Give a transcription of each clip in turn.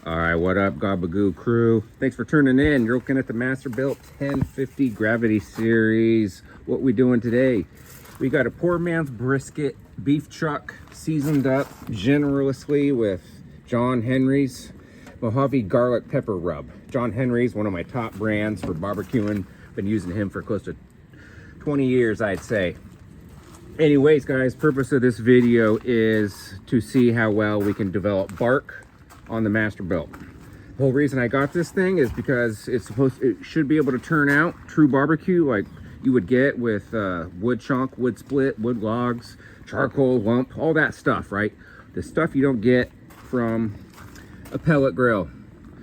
All right, what up, Gobba crew? Thanks for tuning in. You're looking at the Masterbuilt 1050 Gravity Series. What we doing today? We got a poor man's brisket beef chuck, seasoned up generously with John Henry's Mojave garlic pepper rub. John Henry's one of my top brands for barbecuing. Been using him for close to 20 years, I'd say. Anyways, guys, purpose of this video is to see how well we can develop bark on the Masterbuilt. The whole reason I got this thing is because it should be able to turn out true barbecue like you would get with wood chunk, wood split, wood logs, charcoal lump, all that stuff, right? The stuff you don't get from a pellet grill.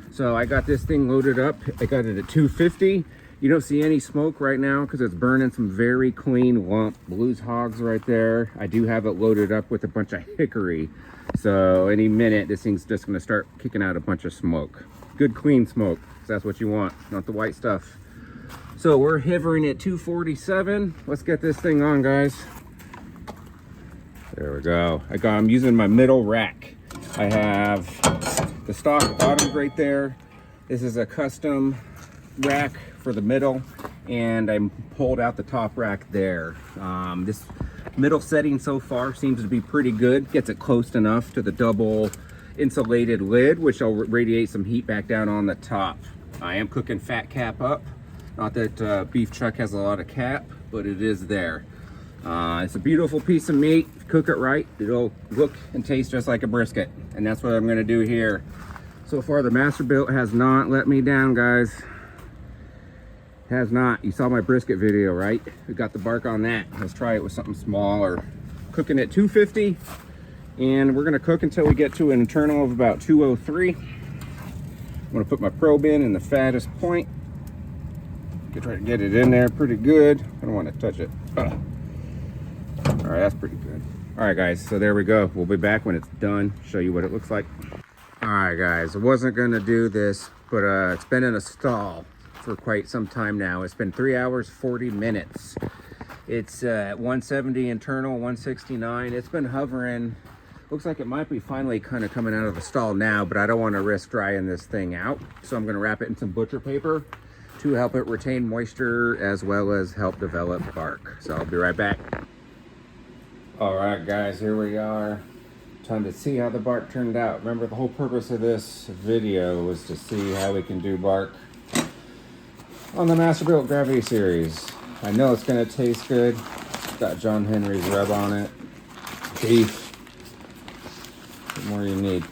So I got this thing loaded up. I got it at 250. You don't see any smoke right now because it's burning some very clean lump blues hogs right there. I do have it loaded up with a bunch of hickory. So any minute, this thing's just gonna start kicking out a bunch of smoke. Good clean smoke, because that's what you want, not the white stuff. So we're hovering at 247. Let's get this thing on, guys. There we go. I'm using my middle rack. I have the stock bottom right there. This is a custom rack for the middle, and I pulled out the top rack there. This middle setting so far seems to be pretty good. Gets it close enough to the double insulated lid, which will radiate some heat back down on the top. I am cooking fat cap up. Not that beef chuck has a lot of cap, but it is there. It's a beautiful piece of meat. If you cook it right, it'll look and taste just like a brisket, and that's what I'm gonna do here. So far, the Masterbuilt has not let me down, guys. Has not. You saw my brisket video, right? We got the bark on that. Let's try it with something smaller. Cooking at 250, and we're gonna cook until we get to an internal of about 203. I'm gonna put my probe in the fattest point. Try to get it in there pretty good. I don't want to touch it. All right, that's pretty good. All right, guys, so there we go. We'll be back when it's done, show you what it looks like. All right, guys, I wasn't gonna do this, but it's been in a stall for quite some time now. It's been 3 hours, 40 minutes. It's at 170 internal, 169. It's been hovering. Looks like it might be finally kind of coming out of the stall now, but I don't want to risk drying this thing out. So I'm gonna wrap it in some butcher paper to help it retain moisture as well as help develop bark. So I'll be right back. All right, guys, here we are. Time to see how the bark turned out. Remember, the whole purpose of this video was to see how we can do bark on the Masterbuilt Gravity Series. I know it's gonna taste good. It's got John Henry's rub on it. Beef. What more you need?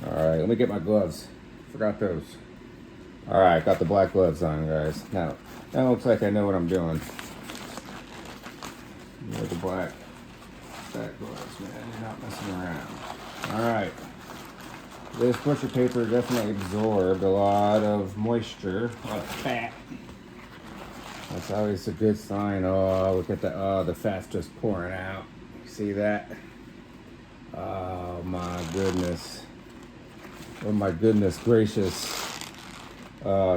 All right, let me get my gloves. Forgot those. All right, got the black gloves on, guys. Now it looks like I know what I'm doing. With the black gloves, man. You're not messing around. All right. This butcher paper definitely absorbed a lot of moisture, a lot of fat. That's always a good sign. Oh, look at that. Oh, the fat's just pouring out. See that? Oh, my goodness. Oh, my goodness gracious.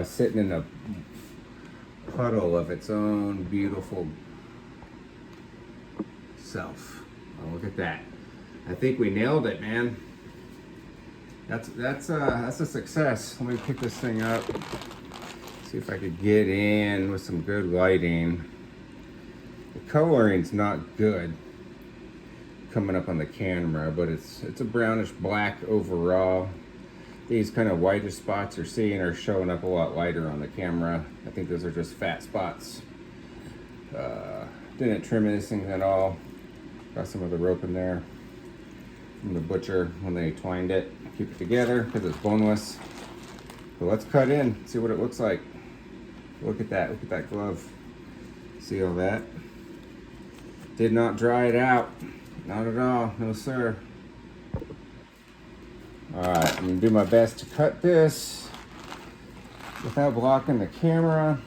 Sitting in a puddle of its own beautiful self. Oh, look at that. I think we nailed it, man. That's a success. Let me pick this thing up. See if I could get in with some good lighting. The coloring's not good coming up on the camera, but it's a brownish black overall. These kind of whitish spots you're seeing are showing up a lot lighter on the camera. I think those are just fat spots. Didn't trim anything at all. Got some of the rope in there from the butcher when they twined it. Keep it together because it's boneless. But let's cut in, see what it looks like. Look at that glove. See all that? Did not dry it out. Not at all, no sir. All right, I'm gonna do my best to cut this without blocking the camera.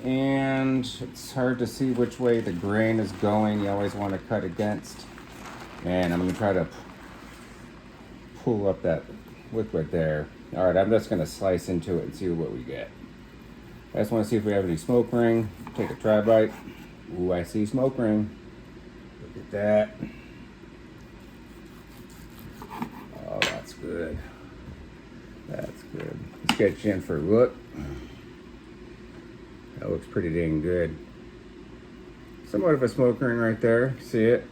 And it's hard to see which way the grain is going. You always want to cut against. And I'm gonna try to pull up that liquid there. All right, I'm just gonna slice into it and see what we get. I just want to see if we have any smoke ring. Take a try bite. Ooh, I see smoke ring. Look at that. Oh, that's good. get you in for a look. That looks pretty dang good. Somewhat of a smoke ring right there. See it?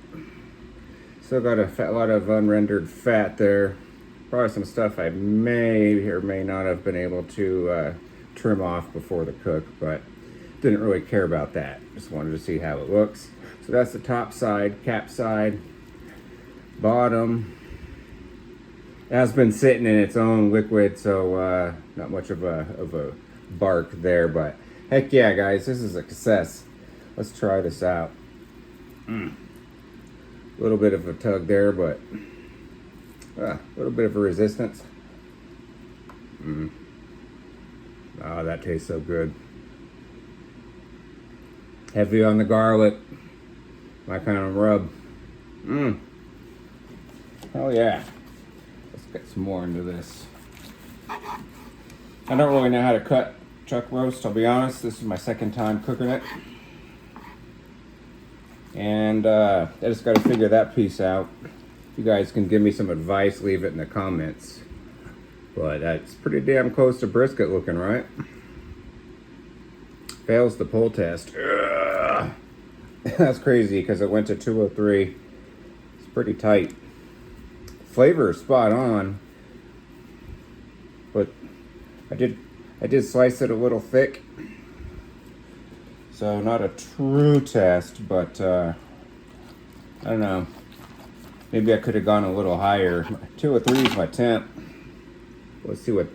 Still got a lot of unrendered fat there. Probably some stuff I may or may not have been able to trim off before the cook, but didn't really care about that. Just wanted to see how it looks. So that's the top side, cap side, bottom. It has been sitting in its own liquid, so not much of a bark there, but heck yeah, guys, this is a success. Let's try this out. A little bit of a tug there, but a little bit of a resistance. Oh, that tastes so good. Heavy on the garlic. My kind of rub. Hell yeah. Let's get some more into this. I don't really know how to cut chuck roast, I'll be honest. This is my second time cooking it. And I just got to figure that piece out. If you guys can give me some advice, leave it in the comments. But that's pretty damn close to brisket looking, right? Fails the pull test. Ugh. That's crazy because it went to 203. It's pretty tight. Flavor is spot on. But I did slice it a little thick. So not a true test, but I don't know. Maybe I could have gone a little higher. 203 is my temp. Let's see what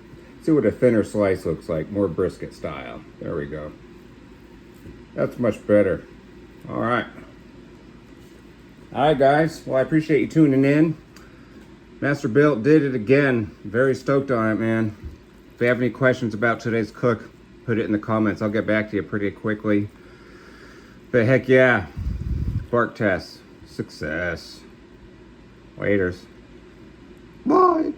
a thinner slice looks like. More brisket style. There we go. That's much better. All right. All right, guys. Well, I appreciate you tuning in. Masterbuilt did it again. Very stoked on it, man. If you have any questions about today's cook, put it in the comments. I'll get back to you pretty quickly. But heck yeah. Bark test. Success. Laters. Bye.